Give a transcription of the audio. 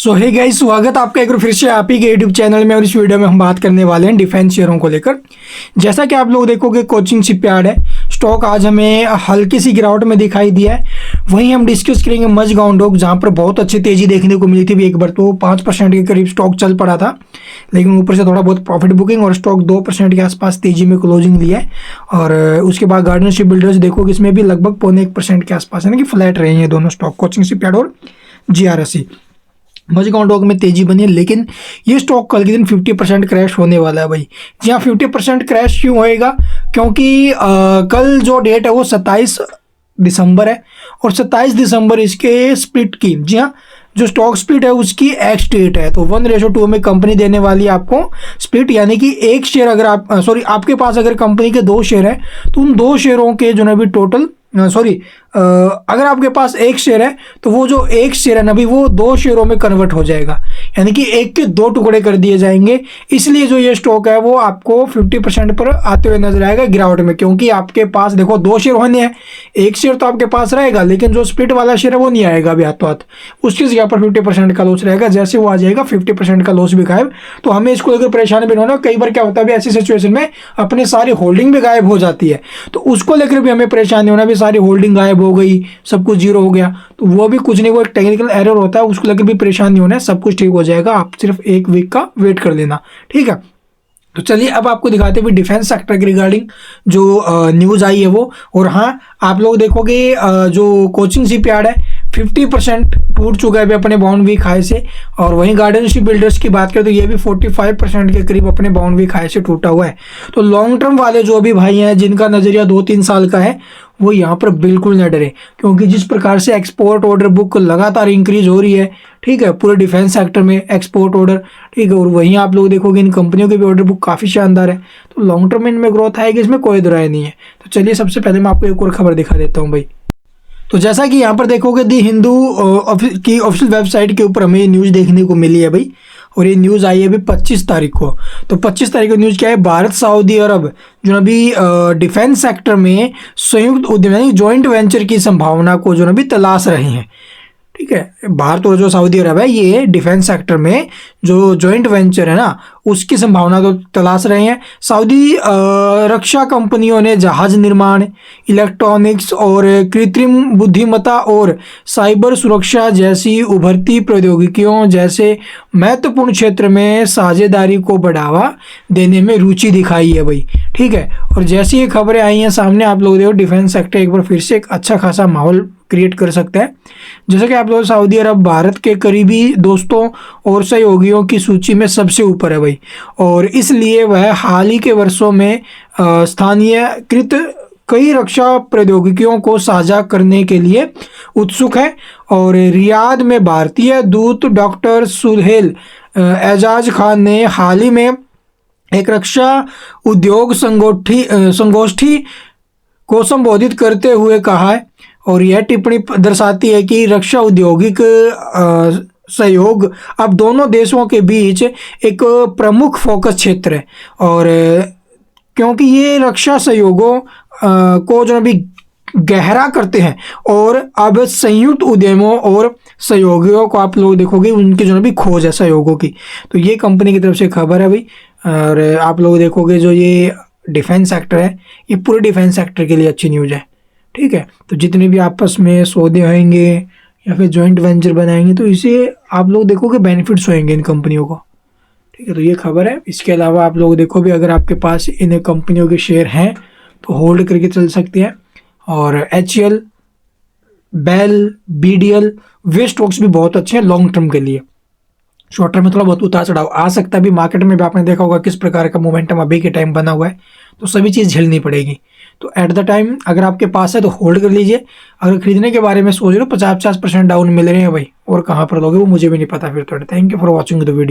सो hey guys, स्वागत आपका एक बार फिर से आप ही के यूट्यूब चैनल में। और इस वीडियो में हम बात करने वाले हैं डिफेंस शेयरों को लेकर। जैसा कि आप लोग देखोगे, कोचिन शिपयार्ड है स्टॉक आज हमें हल्की सी गिरावट में दिखाई दिया है। वहीं हम डिस्कस करेंगे मजगांव डॉक, जहां पर बहुत अच्छी तेजी देखने को मिली थी। एक बार तो 5% के करीब स्टॉक चल पड़ा था, लेकिन ऊपर से थोड़ा बहुत प्रॉफिट बुकिंग और स्टॉक 2% के आसपास तेजी में क्लोजिंग लिया है। और उसके बाद गार्डन शिप बिल्डर्स देखोगे, इसमें भी लगभग 0.25% के आसपास है ना कि फ्लैट रहे हैं दोनों स्टॉक, कोचिन शिपयार्ड और जीआरएससी। मजगांव डॉक में तेजी बनी है, लेकिन ये स्टॉक कल के दिन 50% क्रैश होने वाला है भाई। जी हाँ, 50% क्रैश क्यों होएगा? क्योंकि कल जो डेट है वो 27 दिसंबर है और 27 दिसंबर इसके स्प्लिट की, जी हाँ, जो स्टॉक स्प्लिट है उसकी एक्स डेट है। तो 1:2 में कंपनी देने वाली है आपको स्प्लिट, यानी कि एक शेयर अगर आप आपके पास अगर कंपनी के 2 शेयर है तो उन 2 शेयरों के जो है भी टोटल अगर आपके पास 1 शेयर है तो वो जो 1 शेयर है ना भी वो 2 शेयरों में कन्वर्ट हो जाएगा, यानी कि 1 के 2 टुकड़े कर दिए जाएंगे। इसलिए जो ये स्टॉक है वो आपको 50% पर आते हुए नजर आएगा गिरावट में, क्योंकि आपके पास देखो 2 शेयर होने हैं, 1 शेयर तो आपके पास रहेगा, लेकिन जो स्प्लिट वाला शेयर है वो नहीं आएगा अभी हाथों हाथ। उसकी जगह पर 50% का लॉस रहेगा। जैसे वो आ जाएगा 50% का लॉस भी गायब। तो हमें इसको लेकर परेशान भी नहीं होना। कई बार क्या होता है ऐसी सिचुएशन में अपनी सारी होल्डिंग भी गायब हो जाती है, तो उसको लेकर भी हमें परेशान नहीं होना भी सारी होल्डिंग गायब हो गई, सब कुछ जीरो हो गया, तो वो भी कुछ नहीं, वो एक टेक्निकल एरर होता है, उसको लेकर भी परेशान नहीं होना है। सब कुछ ठीक हो जाएगा, आप सिर्फ 1 वीक का वेट कर लेना, ठीक है। तो चलिए अब आपको दिखाते हुए डिफेंस सेक्टर के रिगार्डिंग जो न्यूज़ आई है वो। और हाँ, आप लोग देखोगे जो कोचिन शिपयार्ड है 50% टूट चुका है अभी अपने बाउंड वीक हाई से। और वहीं गार्डन शिप बिल्डर्स की बात करें तो ये भी 45% के करीब अपने बाउंड वीक हाई से टूटा हुआ है। तो लॉन्ग टर्म वाले जो भी भाई हैं जिनका नजरिया 2-3 साल का है, वो यहाँ पर बिल्कुल न डरे, क्योंकि जिस प्रकार से एक्सपोर्ट ऑर्डर बुक लगातार इंक्रीज हो रही है, ठीक है, पूरे डिफेंस सेक्टर में एक्सपोर्ट ऑर्डर, ठीक है, और वहीं आप लोग देखोगे इन कंपनियों की भी ऑर्डर बुक काफ़ी शानदार है। तो लॉन्ग टर्म में इनमें ग्रोथ आएगी, इसमें कोई दुराय नहीं है। तो चलिए सबसे पहले मैं आपको एक और खबर दिखा देता हूँ भाई। तो जैसा कि यहाँ पर देखोगे दी हिंदू की ऑफिशियल वेबसाइट के ऊपर हमें ये न्यूज़ देखने को मिली है भाई। और ये न्यूज़ आई है अभी 25 तारीख को। तो 25 तारीख को न्यूज़ क्या है, भारत सऊदी अरब जो अभी डिफेंस सेक्टर में संयुक्त उद्यम यानी जॉइंट वेंचर की संभावना को जो अभी तलाश रहे हैं, ठीक है। भारत और जो सऊदी अरब है ये डिफेंस सेक्टर में जो जॉइंट वेंचर है ना उसकी संभावना को तलाश रहे हैं। सऊदी रक्षा कंपनियों ने जहाज निर्माण, इलेक्ट्रॉनिक्स और कृत्रिम बुद्धिमत्ता और साइबर सुरक्षा जैसी उभरती प्रौद्योगिकियों जैसे महत्वपूर्ण क्षेत्र में साझेदारी को बढ़ावा देने में रुचि दिखाई है भाई, ठीक है। और जैसी ये खबरें आई हैं सामने, आप लोग देखो डिफेंस सेक्टर एक बार फिर से एक अच्छा खासा माहौल क्रिएट कर सकता है। जैसे कि आप लोग सऊदी अरब भारत के करीबी दोस्तों और सहयोगियों की सूची में सबसे ऊपर है भाई, और इसलिए वह हाल ही के वर्षों में स्थानीयकृत कई रक्षा प्रौद्योगिकियों को साझा करने के लिए उत्सुक है। और रियाद में भारतीय दूत डॉक्टर सुहेल एजाज खान ने हाल ही में एक रक्षा उद्योग संगोष्ठी को संबोधित करते हुए कहा है, और यह टिप्पणी दर्शाती है कि रक्षा औद्योगिक सहयोग अब दोनों देशों के बीच एक प्रमुख फोकस क्षेत्र है। और क्योंकि ये रक्षा सहयोगों को जो अभी गहरा करते हैं, और अब संयुक्त उद्यमों और सहयोगियों को आप लोग देखोगे उनकी जो भी खोज है सहयोगों की। तो ये कंपनी की तरफ से खबर है भाई। और आप लोग देखोगे जो ये डिफेंस सेक्टर है ये पूरे डिफेंस सेक्टर के लिए अच्छी न्यूज़ है, ठीक है। तो जितने भी आपस में सौदे होंगे या फिर जॉइंट वेंचर बनाएंगे तो इसे आप लोग देखोगे बेनिफिट्स होंगे इन कंपनियों को, ठीक है। तो ये खबर है। इसके अलावा आप लोग देखो भी अगर आपके पास इन कंपनियों के शेयर हैं तो होल्ड करके चल सकते हैं। और HCL, बेल, BDL वे स्टॉक्स भी बहुत अच्छे हैं लॉन्ग टर्म के लिए। शॉर्ट टर्म में थोड़ा बहुत उतार चढ़ाव आ सकता है भी, मार्केट में भी आपने देखा होगा किस प्रकार का मोमेंटम अभी के टाइम बना हुआ है, तो सभी चीज़ झेलनी पड़ेगी। तो एट द टाइम अगर आपके पास है तो होल्ड कर लीजिए। अगर खरीदने के बारे में सोच रहे हो 50% डाउन मिल रहे हैं भाई, और कहाँ पर लोगे वो मुझे भी नहीं पता फिर। Thank you for watching the video.